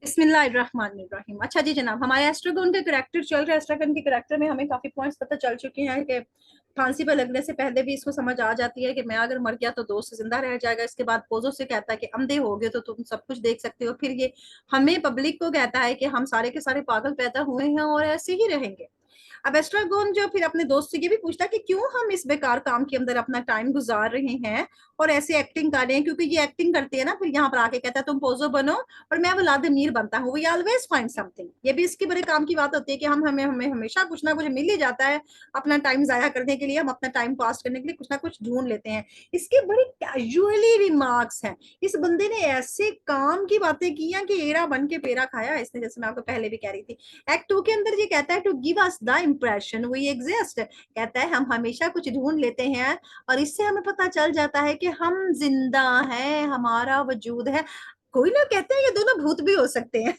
बिस्मिल्लाहिर्रहमानिर्रहीम। अच्छा जी जनाब, हमारे एस्ट्रागन के करेक्टर चल रहे हैं। एस्ट्रागन के करेक्टर में हमें काफी पॉइंट्स पता चल चुके हैं कि फांसी पर लगने से पहले भी इसको समझ आ जाती है कि मैं अगर मर गया तो दोस्त जिंदा रह जाएगा। इसके बाद पोजो से कहता है कि अंधे हो गए तो तुम सब कुछ देख सकते हो। फिर ये हमें पब्लिक को कहता है कि हम सारे के सारे पागल पैदा हुए हैं और ऐसे ही रहेंगे। अब एस्ट्रागोन जो फिर अपने दोस्त से ये भी पूछता है कि क्यों हम इस बेकार काम के अंदर अपना टाइम गुजार रहे हैं और ऐसे एक्टिंग कर रहे हैं, क्योंकि ये एक्टिंग करते हैं ना। फिर यहाँ पर आके कहता है तुम पोजो बनो और मैं व्लादिमीर बनता हूँ। We always find something. ये भी इसकी बड़े काम की बात होती है कि हम हमें हमें हमेशा कुछ ना कुछ मिल ही जाता है। अपना टाइम जाया करने के लिए, हम अपना टाइम पास करने के लिए कुछ ना कुछ ढूंढ लेते हैं। इसके बड़े कैजुअली रिमार्क्स हैं। इस बंदे ने ऐसे काम की बातें की हैं कि एरा बन के पेरा खाया इसने, जैसे मैं आपको पहले भी कह रही थी। एक्ट 2 के अंदर ये कहता है to give us the impression we exist. कहता है हम हमेशा कुछ ढूंढ लेते हैं और इससे हमें पता चल जाता है कि हम जिंदा हैं, हमारा वजूद है। कोई लोग कहते हैं ये दोनों भूत भी हो सकते हैं।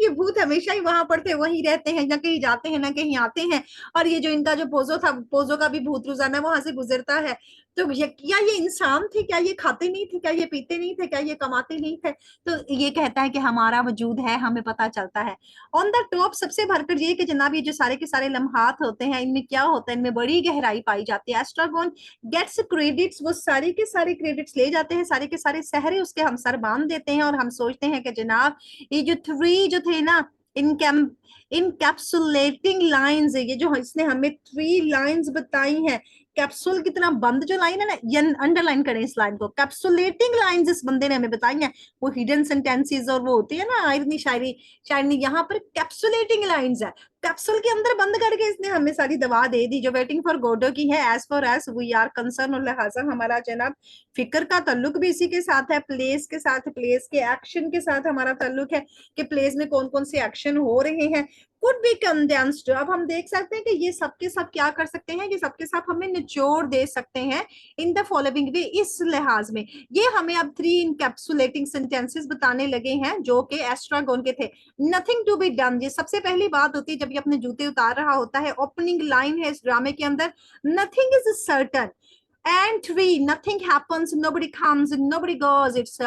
ये भूत हमेशा ही वहां पर थे, वहीं रहते हैं, ना कहीं जाते हैं ना कहीं आते हैं। और ये जो इनका जो पोजो था, पोजो का भी भूत रोजाना वहां से गुजरता है। तो ये क्या ये इंसान थे? क्या ये खाते नहीं थे? क्या ये पीते नहीं थे? क्या ये कमाते नहीं थे? तो ये कहता है कि हमारा वजूद है, हमें पता चलता है। ऑन द टॉप सबसे भरकर ये कि जनाब ये जो सारे के सारे लम्हात होते हैं, इनमें क्या होता है, इनमें बड़ी गहराई पाई जाती है। एस्ट्रागोन गेट्स क्रेडिट्स, वो सारे के सारे क्रेडिट्स ले जाते हैं, सारे के सारे सहरे उसके हम सर बांध देते हैं और हम सोचते हैं कि जनाब ये जो थ्री जो थे ना, इन इनकैप्सुलेटिंग लाइंस, ये जो इसने हमें थ्री लाइंस बताई हैं। कैप्सूल की तरह बंद जो लाइन है ना, ये अंडरलाइन करें इस लाइन को। कैप्सुलेटिंग लाइंस इस बंदे ने हमें बताई हैं। वो हिडन सेंटेंसेस और वो होती है ना आयरनी शायरी शायरी, यहाँ पर कैप्सुलेटिंग लाइंस है। कैप्सूल के अंदर बंद करके इसने हमें सारी दवा दे दी जो वेटिंग फॉर गोडो की है। As for as we are concerned, और लिहाजा हमारा जनाब फिक्र का ताल्लुक भी इसी के साथ है, प्लेस के साथ, प्लेस के एक्शन के साथ हमारा ताल्लुक है कि प्लेस में कौन कौन से एक्शन हो रहे हैं। Could be condensed. अब हम देख सकते हैं कि ये सबके सब क्या कर सकते हैं, ये सबके सब हमें निचोड़ दे सकते हैं इन द फॉलोइंग वे। इस लिहाज में ये हमें अब थ्री इनकैप्सुलेटिंग सेंटेंसेस बताने लगे हैं जो कि एस्ट्रागोन के थे। नथिंग टू बी डन, ये सबसे पहली बात होती है जब ये अपने जूते उतार रहा होता है। ओपनिंग लाइन है इस ड्रामे के अंदर, nothing is certain and three, nothing happens, nobody comes, nobody goes, it's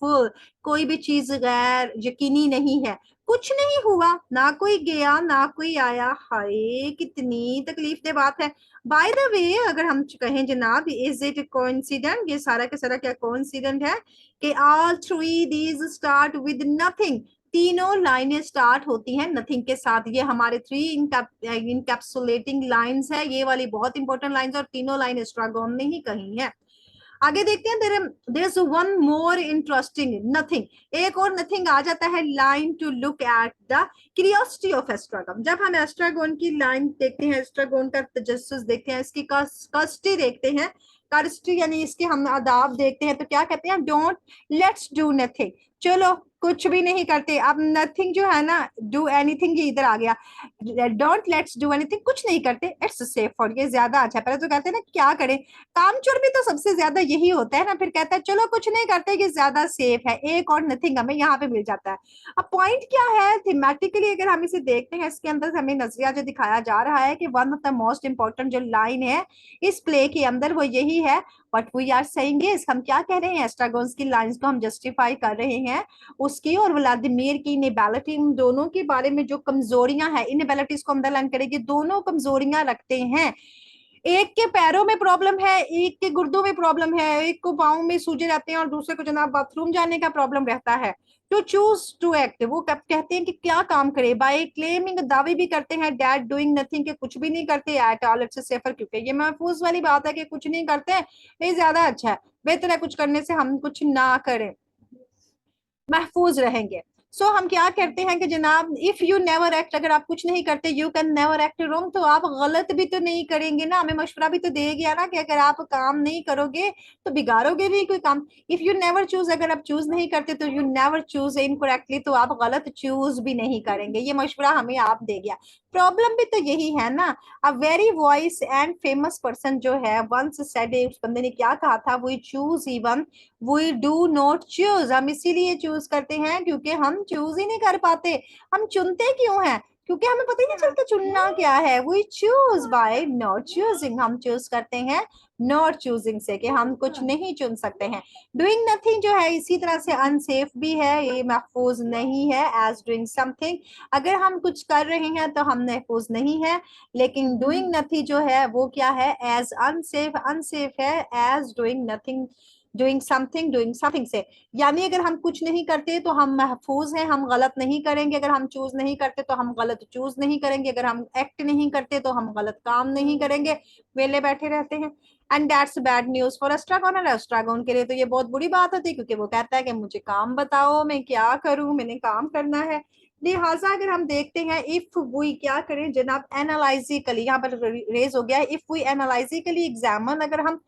full. कोई भी चीज गैर यकीनी नहीं है। कुछ नहीं हुआ, ना कोई गया ना कोई आया। हाय कितनी तकलीफ दे बात है। बाय द वे अगर हम कहें जनाब, इज इट कोइंसिडेंट, ये सारा का सारा क्या कोइंसिडेंट है कि all three these start with nothing. तीनों लाइनें स्टार्ट होती हैं नथिंग के साथ। ये हमारे थ्री इनकैप्सुलेटिंग लाइंस है, ये वाली बहुत इंपॉर्टेंट लाइंस, और तीनों लाइन एस्ट्रागोन ने ही कही है। आगे देखते हैं, there is one more interesting nothing. एक और नथिंग आ जाता है line to look at the curiosity of Estragon. जब हम एस्ट्रागोन की लाइन देखते हैं, एस्ट्रागोन का तजस्सुस देखते हैं, इसकी कस्टी देखते हैं, कार्स्टी यानी इसके हम आदाब देखते हैं, तो क्या कहते हैं, डोंट लेट्स डू नथिंग। चलो कुछ भी नहीं करते। अब नथिंग जो है ना, डू एनीथिंग, ये इधर आ गया। डोंट लेट्स डू एनीथिंग, कुछ नहीं करते, इट्स सेफ फॉर, ये ज्यादा अच्छा है। पहले तो कहते हैं ना क्या करें, कामचोर भी तो सबसे ज्यादा यही होता है ना। फिर कहता है चलो कुछ नहीं करते, ये ज्यादा सेफ है। एक और नथिंग हमें यहाँ पे मिल जाता है। अब पॉइंट क्या है थीमेटिकली, अगर हम इसे देखते हैं, इसके अंदर हमें नजरिया जो दिखाया जा रहा है कि one of the most important जो लाइन है इस प्ले के अंदर वो यही है। But we are saying is, हम क्या कह रहे हैं, एस्ट्रागोन्स की लाइंस को हम जस्टिफाई कर रहे हैं उसकी और व्लादिमीर की इनएबिलिटी, इन दोनों के बारे में जो कमजोरियां हैं, इनएबिलिटीज को अंडरलाइन करेंगे, दोनों कमजोरियां रखते हैं। एक के पैरों में प्रॉब्लम है, एक के गुर्दों में प्रॉब्लम है, एक को पाँव में सूजे रहते हैं और दूसरे को जनाब बाथरूम जाने का प्रॉब्लम रहता है। टू चूज टू एक्ट, वो कब कहते हैं कि क्या काम करे, बाय क्लेमिंग, दावे भी करते हैं डैट डूइंग नथिंग, के कुछ भी नहीं करते, एट ऑल इट्स सेफर, क्योंकि ये महफूज वाली बात है कि कुछ नहीं करते ये ज्यादा अच्छा है, बेहतर है कुछ करने से हम कुछ ना करें, महफूज रहेंगे। सो हम क्या करते हैं कि जनाब इफ यू नेवर एक्ट, अगर आप कुछ नहीं करते, you can never act wrong, तो आप गलत भी तो नहीं करेंगे ना। हमें मशवरा भी तो दे गया ना कि अगर आप काम नहीं करोगे तो बिगाड़ोगे भी कोई काम। इफ यू नेवर चूज, अगर आप चूज नहीं करते तो यू नेवर चूज इनकरेक्टली, तो आप गलत चूज भी नहीं करेंगे। ये मशवरा हमें आप दे गया। प्रॉब्लम भी तो यही है ना। A very voice and famous person जो है वंस सेड, उस बंदे ने क्या कहा था, we choose even we do not choose, हम इसीलिए चूज करते हैं क्योंकि हम चूज ही नहीं कर पाते। हम चुनते क्यों हैं? क्योंकि हमें पता ही नहीं चलता चुनना क्या है। We choose by not choosing, हम चूज करते हैं नॉट चूजिंग से, कि हम कुछ नहीं चुन सकते हैं। डूइंग नथिंग जो है इसी तरह से अनसेफ भी है, ये महफूज नहीं है एज डूइंग समथिंग। अगर हम कुछ कर रहे हैं तो हम महफूज नहीं है, लेकिन डूइंग नथिंग जो है वो क्या है, एज अनसेफ, अनसेफ है as doing nothing, doing something से। यानी अगर हम कुछ नहीं करते तो हम महफूज हैं, हम गलत नहीं करेंगे। अगर हम चूज नहीं करते तो हम गलत चूज नहीं करेंगे। अगर हम एक्ट नहीं करते तो हम गलत काम नहीं करेंगे, वेले बैठे रहते हैं। And that's bad news for Estragon, और एस्ट्रागोन के लिए तो ये बहुत बुरी बात होती है, क्योंकि वो कहता है कि मुझे काम बताओ, मैं क्या करूं, मैंने काम करना है। लिहाजा अगर हम देखते हैं, इफ वी क्या करें जनाब, एनालाइजिकली, यहाँ पर रेज हो गया है, इफ वी एनालाइजिकली एग्जामिन, अगर हम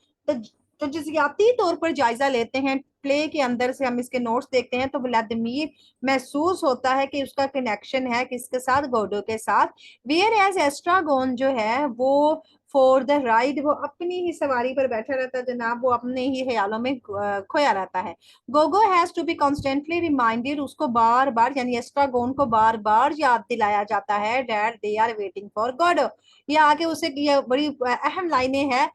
तजजियाती तौर पर जायजा लेते हैं, प्ले के अंदर से हम इसके नोट्स देखते हैं, तो व्लादिमीर महसूस होता है कि उसका कनेक्शन है किसके साथ, गोडो के साथ। वेयर एज एस्ट्रागोन जो है वो फॉर द राइड, वो अपनी ही सवारी पर बैठा रहता है जनाब, वो अपने ही ख्यालों में खोया रहता है। Gogo has to be constantly reminded, उसको बार बार, यानी एस्ट्रागोन को बार बार याद दिलाया जाता है, that they are waiting for Godot. ये आगे उसे ये बड़ी अहम लाइनें हैं,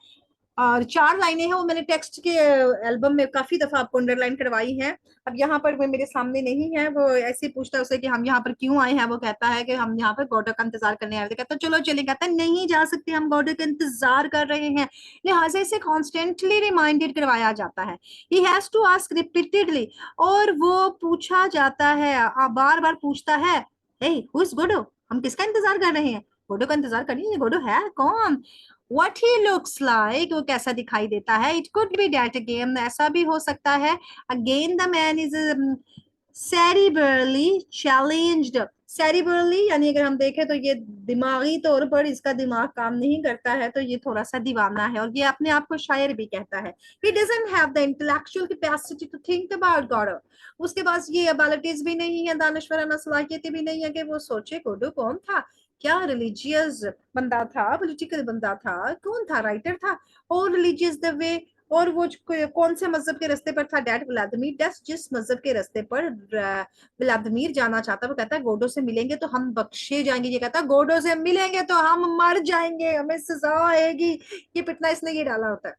और 4 लाइनें हैं, वो मैंने टेक्स्ट के एल्बम में काफी दफा आपको अंडरलाइन करवाई हैं। अब यहाँ पर वो मेरे सामने नहीं है, वो ऐसे ही पूछता है उसे कि हम यहाँ पर क्यों आए हैं। वो कहता है कि हम यहाँ पर गॉडो का इंतजार करने आए थे। कहता है चलो चले, कहता है नहीं जा सकते, हम गॉडो का इंतजार कर रहे हैं। लिहाजा इसे कॉन्स्टेंटली रिमाइंडेड करवाया जाता है। He has to ask repeatedly, और वो पूछा जाता है, बार बार पूछता है, हे हु इज गॉडो, हम किसका इंतजार कर रहे हैं, गॉडो का इंतजार करिए, गॉडो है कौन। What he looks like, वो कैसा दिखाई देता है। It could be that again, ऐसा भी हो सकता है। Again the man is cerebrally challenged। cerebrally यानी अगर हम देखें तो ये दिमागी तौर पर इसका दिमाग काम नहीं करता है, तो ये थोड़ा सा दीवाना है, और ये अपने आप को शायर भी कहता है। He doesn't have the intellectual capacity to think about God। उसके पास ये एबिलिटीज भी नहीं है, दानिशवराना सलाहियतें भी नहीं है कि वो सोचे गोडो कौन था, क्या रिलीजियस बंदा था, पॉलिटिकल बंदा था, कौन था, राइटर था, और रिलीजियस द वे, और वो कौन से मजहब के रास्ते पर था, डैड व्लादिमीर, डैस जिस मजहब के रास्ते पर व्लादिमीर जाना चाहता, वो कहता है गोडो से मिलेंगे तो हम बख्शे जाएंगे, ये कहता है गोडो से मिलेंगे तो हम मर जाएंगे, हमें सजा आएगी। ये पिटना इसने ये डाला होता है।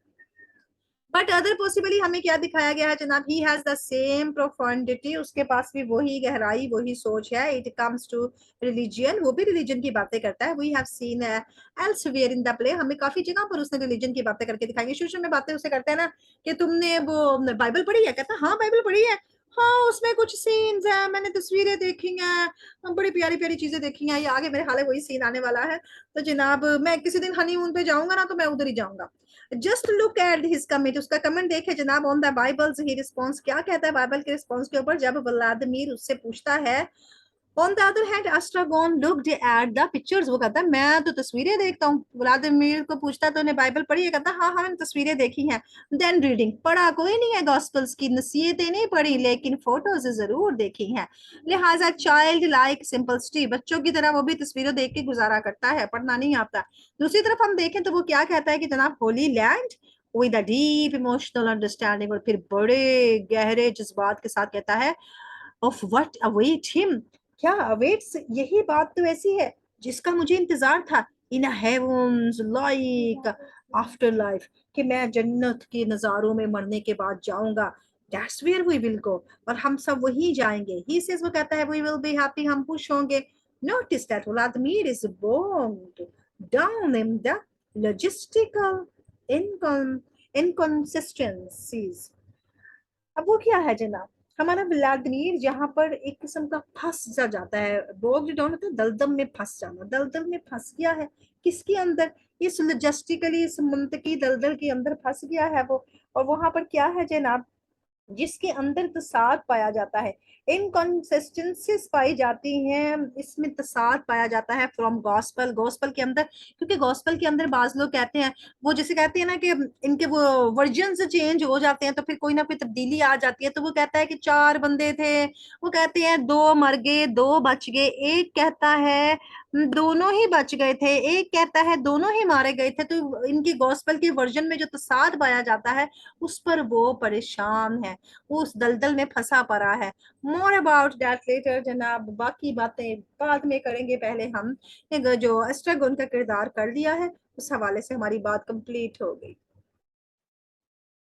बट अदर पॉसिबली हमें क्या दिखाया गया है जनाब, ही हैज द सेम प्रोफाउंडिटी, उसके पास भी वही गहराई, वही सोच है। इट कम्स टू रिलीजन, वो भी रिलीजन की बातें करता है। We have seen elsewhere in the play, हमें काफी जगह पर उसने रिलीजन की बातें करके दिखाएंगे। शुरू शुरू में बातें उससे करते हैं ना कि तुमने वो बाइबल पढ़ी है, कहता हाँ बाइबल पढ़ी है, हाँ उसमें कुछ सीन्स है, मैंने तस्वीरें देखी हैं, बड़ी प्यारी प्यारी चीजें देखी हैं। ये आगे मेरे हाल है वही सीन आने वाला है। तो जनाब मैं किसी दिन हनीमून पे जाऊंगा ना, तो मैं उधर ही जाऊंगा। Just look at his comment, उसका कमेंट देखे जनाब, on the Bibles he response, क्या कहता है बाइबल के रिस्पॉन्स के ऊपर, जब व्लादिमीर उससे पूछता है। On the other hand Estragon looked at the pictures, वो कहता है मैं तो तस्वीरें देखता हूँ। व्लादिमीर को पूछता है तो उन्हें बाइबल पढ़ी है, कहता हाँ हाँ मैंने तस्वीरें देखी हैं। देन रीडिंग, पढ़ा कोई नहीं है, गॉस्पल्स की नसीहतें नहीं पढ़ी, लेकिन फोटोज जरूर देखी हैं। लिहाजा चाइल्ड लाइक सिंपलिसिटी, बच्चों की तरह वो भी तस्वीरें देख के गुजारा करता है, पढ़ना नहीं आता। दूसरी तरफ हम देखें तो वो क्या कहता है कि जनाब Holi land with a deep emotional understanding, और फिर बड़े गहरे जज्बात के साथ कहता है ऑफ व्हाट अवेट हिम, क्या अवेट्स, यही बात तो ऐसी है जिसका मुझे इंतजार था, इन हेवंस लाइक आफ्टर लाइफ, कि मैं जन्नत के नजारों में मरने के बाद जाऊंगा। That's where we will go, और हम सब वहीं जाएंगे। ही सेज, वो कहता है वी विल बी हैप्पी, हम खुश होंगे। Notice that Vladimir is bogged down in the logistical inconsistencies. अब वो क्या है जनाब, हमारा व्लादिमीर जहां पर एक किस्म का फंस जा जाता है, बोग्ड डाउन होता है दलदल में फंस जाना, दलदल में फंस गया है, किसके अंदर, इस लॉजिस्टिकली, इस मंतकी दलदल के अंदर फंस गया है वो। और वहां पर क्या है जनाब, जिसके अंदर तसाद पाया जाता है, इनकॉन्सिस्टेंसीज पाई जाती हैं, इसमें तसाद पाया जाता है फ्रॉम गॉस्पल, गॉस्पल के अंदर। क्योंकि गॉस्पल के अंदर बाज लोग कहते हैं, वो जैसे कहते हैं ना कि इनके वो वर्जन चेंज हो जाते हैं, तो फिर कोई ना कोई तब्दीली आ जाती है। तो वो कहता है कि 4 बंदे थे, वो कहते हैं 2 मर गए, 2 बच गए, एक कहता है दोनों ही बच गए थे, एक कहता है दोनों ही मारे गए थे, तो इनकी गॉस्पेल के वर्जन में जो तसाद पाया जाता है उस पर वो परेशान है, वो उस दलदल में फंसा पड़ा है। मोर अबाउट दैट लेटर जनाब, बाकी बातें बाद में करेंगे, पहले हम जो एस्ट्रागोन का किरदार कर लिया है उस हवाले से हमारी बात कंप्लीट हो गई।